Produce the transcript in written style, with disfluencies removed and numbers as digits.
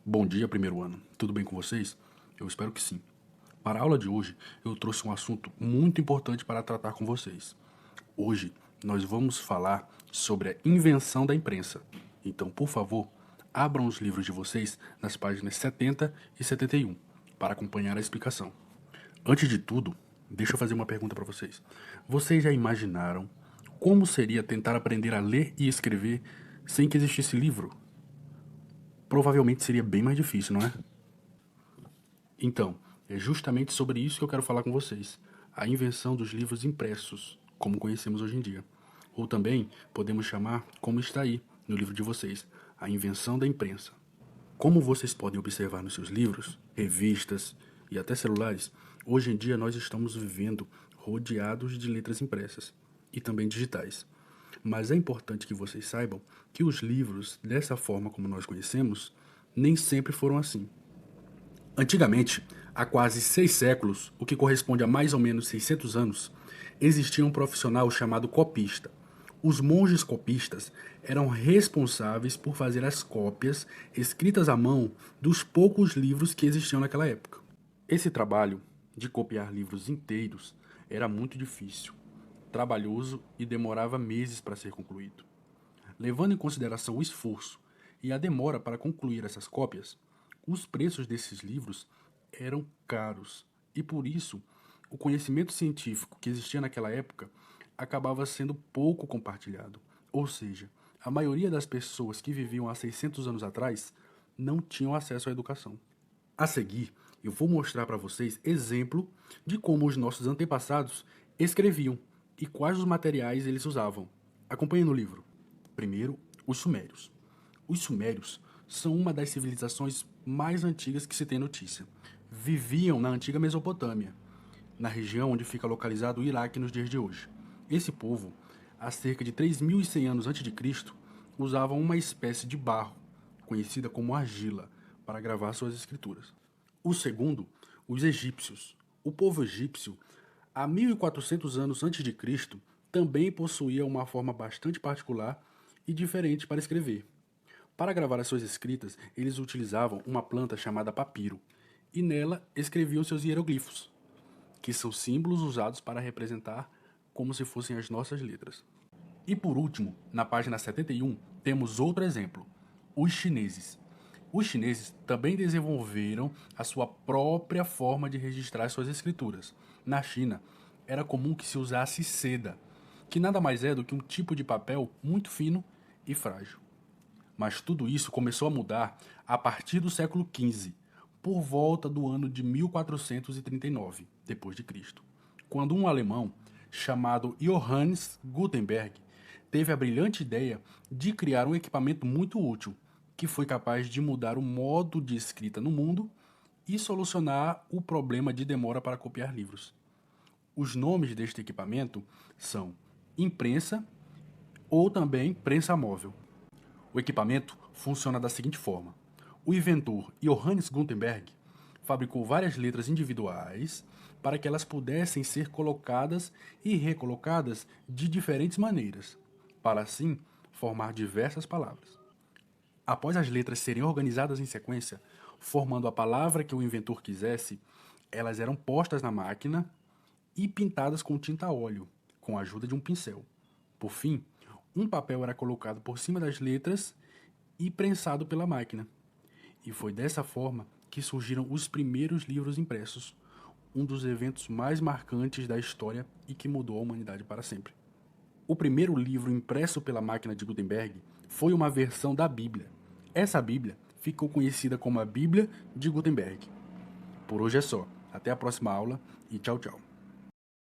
Bom dia, primeiro ano. Tudo bem com vocês? Eu espero que sim. Para a aula de hoje, eu trouxe um assunto muito importante para tratar com vocês. Hoje, nós vamos falar sobre a invenção da imprensa. Então, por favor, abram os livros de vocês nas páginas 70 e 71 para acompanhar a explicação. Antes de tudo, deixa eu fazer uma pergunta para vocês. Vocês já imaginaram como seria tentar aprender a ler e escrever sem que existisse livro? Provavelmente seria bem mais difícil, não é? Então, é justamente sobre isso que eu quero falar com vocês. A invenção dos livros impressos, como conhecemos hoje em dia. Ou também podemos chamar, como está aí no livro de vocês, a invenção da imprensa. Como vocês podem observar nos seus livros, revistas e até celulares, hoje em dia nós estamos vivendo rodeados de letras impressas e também digitais. Mas é importante que vocês saibam que os livros, dessa forma como nós conhecemos, nem sempre foram assim. Antigamente, há quase 6 séculos, o que corresponde a mais ou menos 600 anos, existia um profissional chamado copista. Os monges copistas eram responsáveis por fazer as cópias escritas à mão dos poucos livros que existiam naquela época. Esse trabalho de copiar livros inteiros era muito difícil, trabalhoso e demorava meses para ser concluído. Levando em consideração o esforço e a demora para concluir essas cópias, os preços desses livros eram caros e, por isso, o conhecimento científico que existia naquela época acabava sendo pouco compartilhado. Ou seja, a maioria das pessoas que viviam há 600 anos atrás não tinham acesso à educação. A seguir, eu vou mostrar para vocês exemplo de como os nossos antepassados escreviam e quais os materiais eles usavam. Acompanhe no livro. Primeiro, os Sumérios. Os Sumérios são uma das civilizações mais antigas que se tem notícia. Viviam na antiga Mesopotâmia, na região onde fica localizado o Iraque nos dias de hoje. Esse povo, há cerca de 3.100 anos antes de Cristo, usava uma espécie de barro, conhecida como argila, para gravar suas escrituras. O segundo, os egípcios. O povo egípcio, há 1.400 anos antes de Cristo, também possuía uma forma bastante particular e diferente para escrever. Para gravar as suas escritas, eles utilizavam uma planta chamada papiro, e nela escreviam seus hieroglifos, que são símbolos usados para representar como se fossem as nossas letras. E por último, na página 71, temos outro exemplo: os chineses. Os chineses também desenvolveram a sua própria forma de registrar suas escrituras. Na China, era comum que se usasse seda, que nada mais é do que um tipo de papel muito fino e frágil. Mas tudo isso começou a mudar a partir do século XV, por volta do ano de 1439 depois de Cristo, quando um alemão chamado Johannes Gutenberg teve a brilhante ideia de criar um equipamento muito útil, que foi capaz de mudar o modo de escrita no mundo e solucionar o problema de demora para copiar livros. Os nomes deste equipamento são imprensa ou também prensa móvel. O equipamento funciona da seguinte forma: o inventor Johannes Gutenberg fabricou várias letras individuais para que elas pudessem ser colocadas e recolocadas de diferentes maneiras, para assim formar diversas palavras. Após as letras serem organizadas em sequência, formando a palavra que o inventor quisesse, elas eram postas na máquina e pintadas com tinta a óleo, com a ajuda de um pincel. Por fim, um papel era colocado por cima das letras e prensado pela máquina. E foi dessa forma que surgiram os primeiros livros impressos, um dos eventos mais marcantes da história e que mudou a humanidade para sempre. O primeiro livro impresso pela máquina de Gutenberg foi uma versão da Bíblia. Essa Bíblia ficou conhecida como a Bíblia de Gutenberg. Por hoje é só. Até a próxima aula e tchau, tchau.